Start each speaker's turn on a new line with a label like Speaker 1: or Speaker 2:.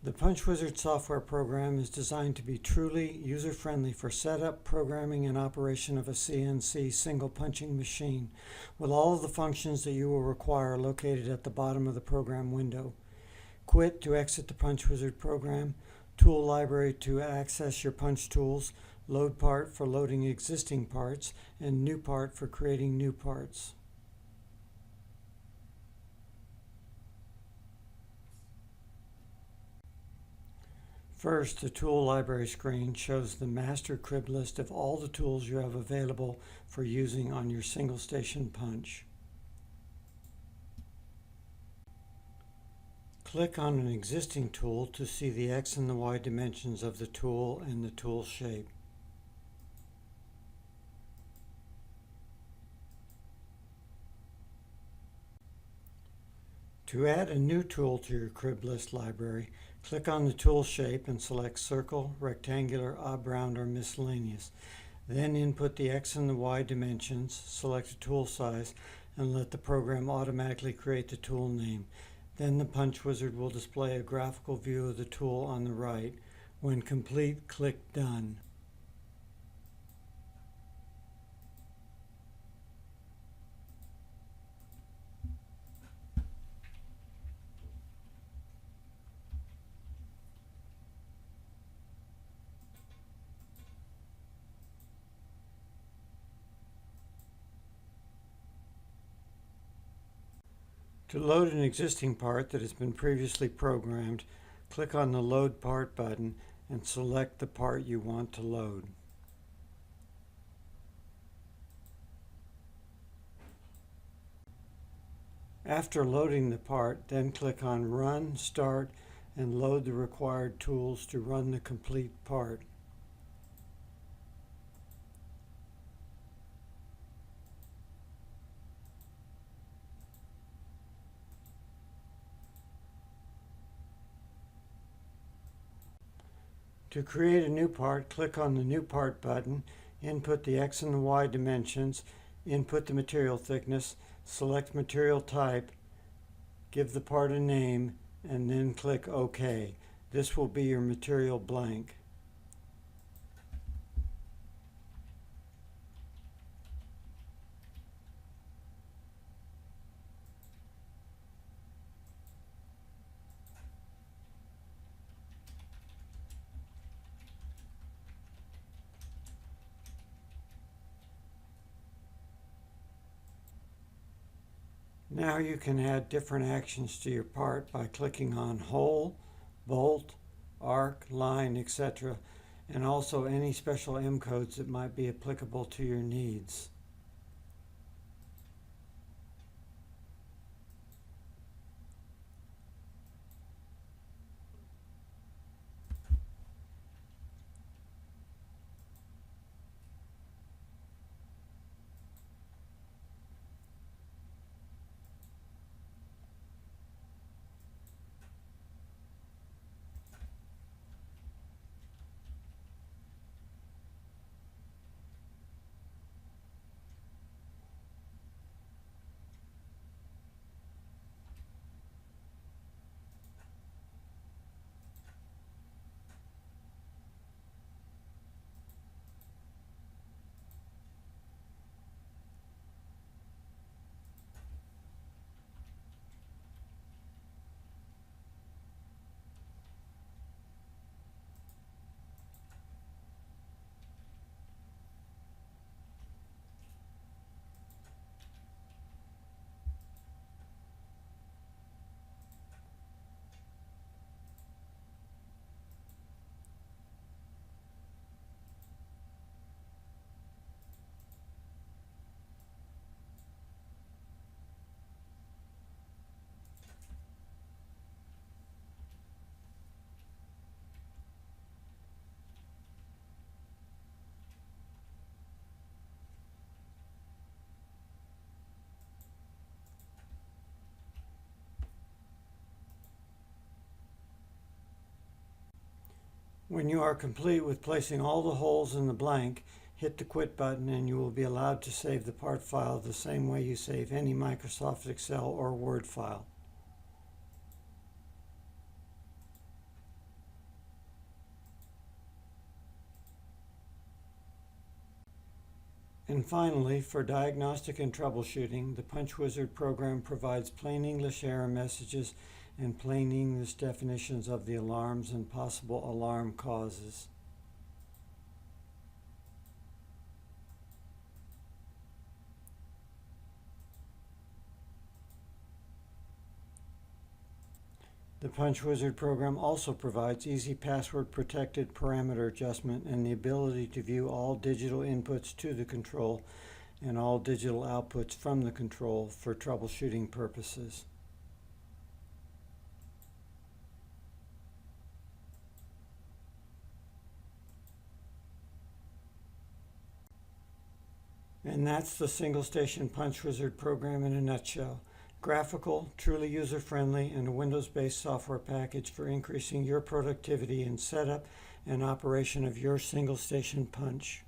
Speaker 1: The Punchwizard software program is designed to be truly user-friendly for setup, programming, and operation of a CNC single punching machine, with all of the functions that you will require located at the bottom of the program window. Quit to exit the Punchwizard program, Tool Library to access your punch tools, Load Part for loading existing parts, and New Part for creating new parts. First, the Tool Library screen shows the master crib list of all the tools you have available for using on your single station punch. Click on an existing tool to see the X and the Y dimensions of the tool and the tool shape. To add a new tool to your crib list library, click on the tool shape and select Circle, Rectangular, Oblong, or Miscellaneous. Then input the X and the Y dimensions, select a tool size, and let the program automatically create the tool name. Then the Punchwizard will display a graphical view of the tool on the right. When complete, click Done. To load an existing part that has been previously programmed, click on the Load Part button and select the part you want to load. After loading the part, then click on Run, Start, and load the required tools to run the complete part. To create a new part, click on the New Part button, input the X and the Y dimensions, input the material thickness, select material type, give the part a name, and then click OK. This will be your material blank. Now you can add different actions to your part by clicking on Hole, Bolt, Arc, Line, etc., and also any special M codes that might be applicable to your needs. When you are complete with placing all the holes in the blank, hit the Quit button and you will be allowed to save the part file the same way you save any Microsoft Excel or Word file. And finally, for diagnostic and troubleshooting, the Punchwizard program provides plain English error messages and plain English definitions of the alarms and possible alarm causes. The Punchwizard program also provides easy password-protected parameter adjustment and the ability to view all digital inputs to the control and all digital outputs from the control for troubleshooting purposes. And that's the Single Station Punchwizard program in a nutshell. Graphical, truly user-friendly, and a Windows-based software package for increasing your productivity in setup and operation of your single station punch.